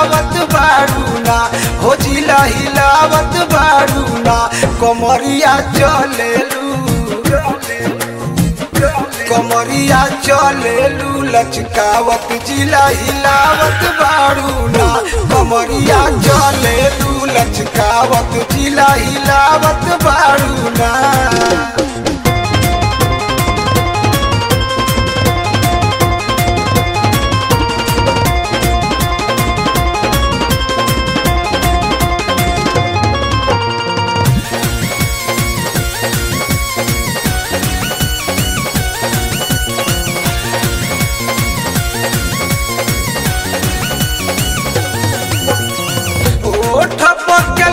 हिलावत बारूना हो जिला हिलावत बारूना कमरिया चलेलू कमरिया चलेलू लचकावत जिला हिलावत बारूना कमरिया चलेलू लचकावत जिला हिलावत बारूना।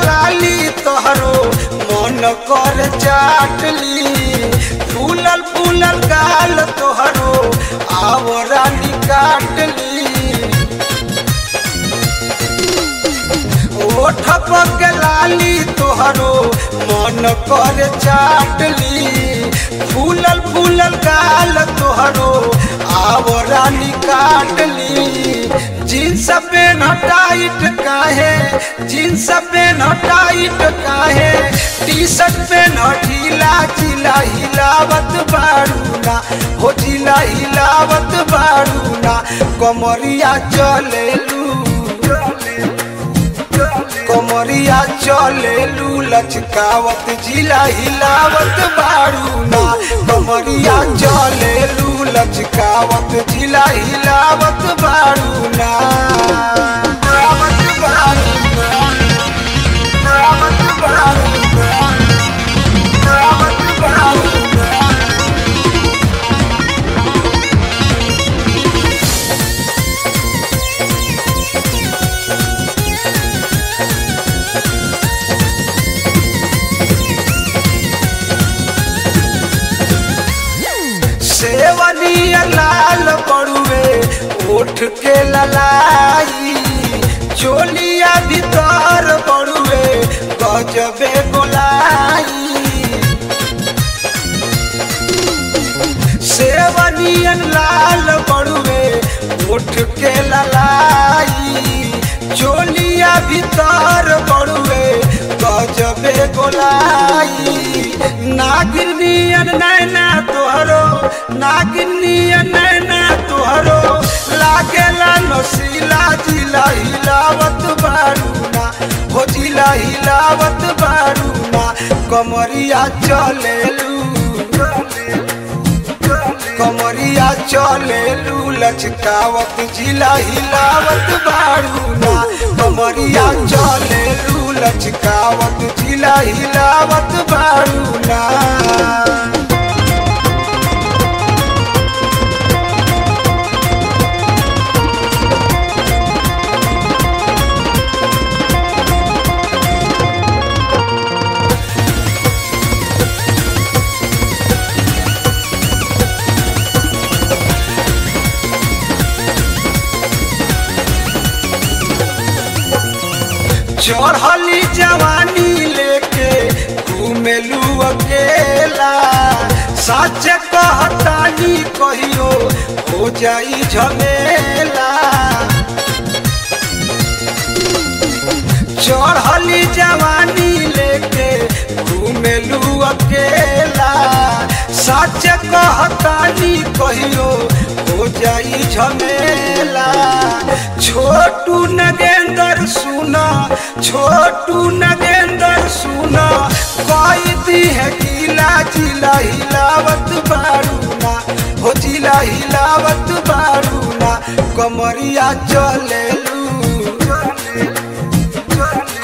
लाली तोहरो मन कर चाटली फूलल फूलल गाल तोहरो आवरा काटली ओठ पक लाली तोहरो मन कर चाटली फूलल फूलल गाल तोहरो आवरा काटली जींस पेन टाइट काहे जींस पेन टाइट काहे टी शर्ट पेन ढीला जिला हिलावत बारूना हो जिला हिलावत बारूना कमरिया चलेलू कमरिया चलेलू लचकावत जिला हिलावत बारूना कमरिया चलेलू लचकावत जिला हिलावत बारूना। सेवनिया लाल पड़ुए ओठ के ललाई चोलिया भीतर पड़ुए गजबे गोलाई सेवनिया लाल पड़ुए ओठ के ललाई चोलिया भीतर पड़ुए गजबे गोलाई नागिनियन नैना तोहरो नागिनियन नैना तोहरो लागेला नसीला जिला हिलावत बारूना हो जिला हिलावत बारूना कमरिया चलेलू कमरिया चलेलू लचकावत जिला हिलावत बारूना कमरिया चलेलू लचकावत जिला हिलावत बारूना। चढ़ली जवानी लेके घूमेलू अकेला सच कहतानी कहियो हो जाई झमेला चढ़ली जवानी लेके घूमेलू अकेला सच कहतानी कहियो हो जाई झमेला छोटू नगेंद्र सुना छोटू नगेंद्र सुना कोई दी है गीला जिला हिलावत बारूना हो जिला हिलावत बारूना कमरिया चलेलू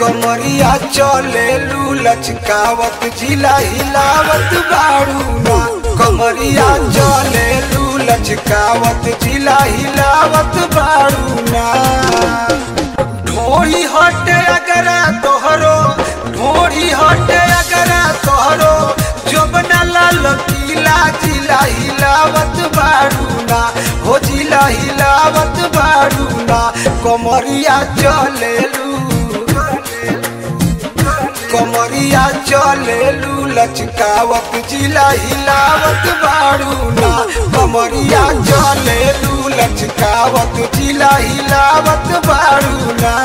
कमरिया चलेलू लचकावत जिला हिलावत बारूना कमरिया चलेलू लचकावत जिला हिलावत बारूना। ढोली हटे अगर तोहरो ढोली हटे अगर तोहरो जोबना लाल किला जिला हिलावत बारूना हो जिला हिलावत बारूना कमरिया चलेलू कमरिया चलेलू लचकावत जिला हिलावत बारूना कमरिया चलेलू लचकावत जिला हिलावत बारू ना।